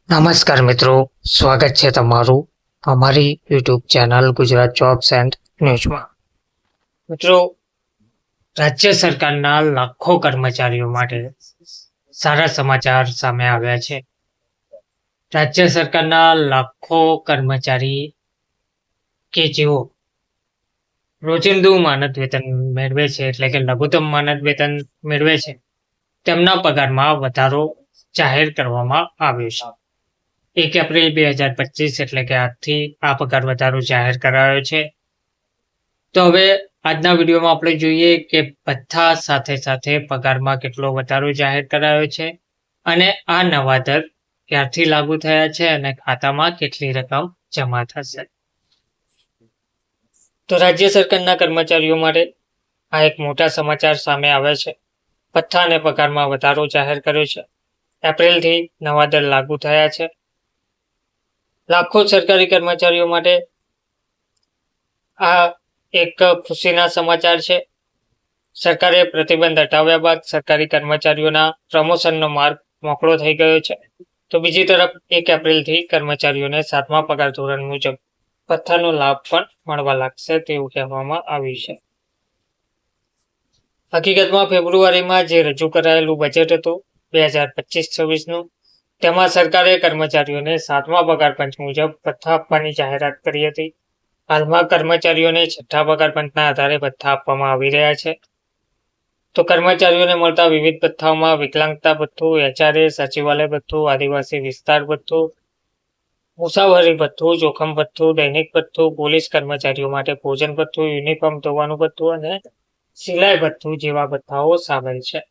નમસ્કાર મિત્રો, સ્વાગત છે તમારું અમારી YouTube channel Gujarat jobs and ન્યૂઝમાં. મિત્રો, રાજ્ય સરકારના લાખો કર્મચારીઓ માટે સારા સમાચાર સામે આવ્યા છે. રાજ્ય સરકારના લાખો કર્મચારી કે જેઓ રોજિંદુ માનદ વેતન મેળવે છે, એટલે કે લઘુત્તમ માનદ વેતન મેળવે છે, તેમના પગારમાં વધારો જાહેર કરવામાં આવ્યો છે. 1 એપ્રિલ 2025 એટલે કે આજથી આ પગાર વધારો જાહેર કરાયો છે. તો હવે આજના વિડીયોમાં આપણે જોઈએ કે ભથ્થા સાથે સાથે પગારમાં કેટલો વધારો જાહેર કરાયો છે અને આ નવા દર ક્યારથી લાગુ થયા છે અને ખાતામાં કેટલી રકમ જમા થશે. તો રાજ્ય સરકારના કર્મચારીઓ માટે આ એક મોટા સમાચાર સામે આવ્યા છે. ભથ્થા અને પગારમાં વધારો જાહેર કર્યો છે. એપ્રિલથી નવા દર લાગુ થયા છે. લાખો સરકારી કર્મચારીઓ માટે આ એક ખુશીના સમાચાર છે. સરકારે પ્રતિબંધ હટાવ્યા બાદ સરકારી કર્મચારીઓના પ્રમોશનનો માર્ગ મોકળો થઈ ગયો છે. તો બીજી તરફ 1 એપ્રિલથી કર્મચારીઓને 7મા પગાર ધોરણ મુજબ ભથ્થાનો લાભ પણ મળવા લાગશે તેવું કહેવામાં આવ્યું છે. હકીકતમાં ફેબ્રુઆરીમાં જે રજૂ કરાયેલું બજેટ હતું 2025-26નું, તેમાં સરકારે કર્મચારીઓને 7મા પગાર પંચ મુજબ ભથ્થા આપવાની જાહેરાત કરી હતી. હાલમાં કર્મચારીઓને 6ઠ્ઠા પગાર પંચના આધારે ભથ્થા આપવામાં આવી રહ્યા છે. તો કર્મચારીઓને મળતા વિવિધ ભથ્થાઓમાં વિકલાંગતા ભથ્થું, HRA, સચિવાલય ભથ્થું, આદિવાસી વિસ્તાર ભથ્થું, મુસાફરી ભથ્થું, જોખમ ભથ્થું, દૈનિક ભથ્થું, પોલીસ કર્મચારીઓ માટે ભોજન ભથ્થું, યુનિફોર્મ ધોવાનું ભથ્થું અને સિલાઈ ભથ્થું જેવા ભથ્થાઓ સામેલ છે.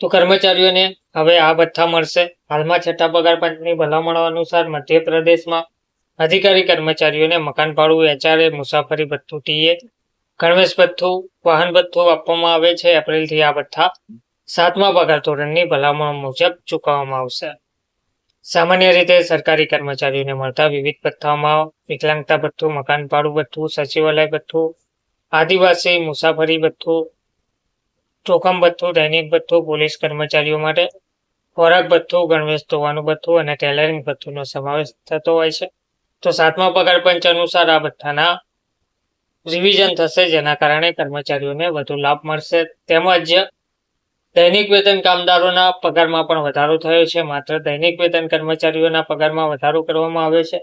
તો કર્મચારીઓને હવે આ ભથ્થા મળશે. હાલમાં 6ઠ્ઠા પગાર પંચની ભલામણો અનુસાર મધ્યપ્રદેશમાં અધિકારી કર્મચારીઓને મકાન ભાડું, HRA, મુસાફરી ભથ્થું, TA, ગણવેશ ભથ્થું, વાહન ભથ્થું આપવામાં આવે છે. એપ્રિલથી આ ભથ્થા 7મા પગાર ધોરણની ભલામણ મુજબ ચૂકવવામાં આવશે. સામાન્ય રીતે સરકારી કર્મચારીઓને મળતા વિવિધ ભથ્થાઓમાં વિકલાંગતા ભથ્થું, મકાન ભાડું ભથ્થું, સચિવાલય ભથ્થું, આદિવાસી મુસાફરી ભથ્થું, જોખમ ભથ્થું, દૈનિક ભથ્થું, પોલીસ કર્મચારીઓ માટે ખોરાક ભથ્થું, ગણવેશ ધોવાનું ભથ્થું અને ટેલરિંગ ભથ્થુનો સમાવેશ થતો હોય છે. તો 7મા પગાર પંચ અનુસાર આ ભથ્થાના રિવિઝન થશે, જેના કારણે કર્મચારીઓને વધુ લાભ મળશે. તેમજ દૈનિક વેતન કામદારોના પગારમાં પણ વધારો થયો છે. માત્ર દૈનિક વેતન કર્મચારીઓના પગારમાં વધારો કરવામાં આવ્યો છે.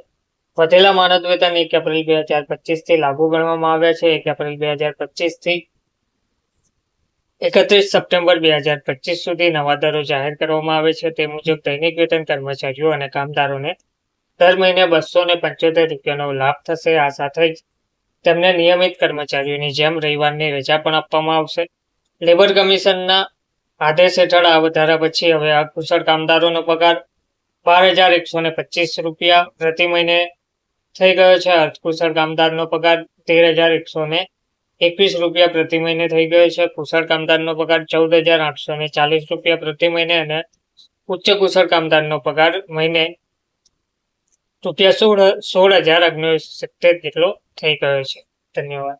વધેલા માનદ વેતન 1 એપ્રિલ 2025થી લાગુ ગણવામાં આવ્યા છે. 1 એપ્રિલ 2025થી 31 સપ્ટેમ્બર 2025 સુધી નવા દરો જાહેર કરવામાં આવે છે. તે મુજબ દૈનિક વેતન કર્મચારીઓ અને કામદારોને દર મહિને 275 રૂપિયાનો લાભ થશે. આ સાથે જ તેમને નિયમિત કર્મચારીઓની જેમ રવિવારની રજા પણ આપવામાં આવશે. લેબર કમિશનના આદેશ હેઠળ આ વધારા પછી હવે આ કુશળ કામદારોનો પગાર 12,125 રૂપિયા પ્રતિ મહિને થઈ ગયો છે. અર્ધકુશળ કામદારનો પગાર 13,121 રૂપિયા પ્રતિ મહિને થઈ ગયો છે. કુશળ કામદારનો પગાર 14,840 રૂપિયા પ્રતિ મહિને અને ઉચ્ચ કુશળ કામદારનો પગાર મહિને રૂપિયા 16,070 જેટલો થઈ ગયો છે. ધન્યવાદ.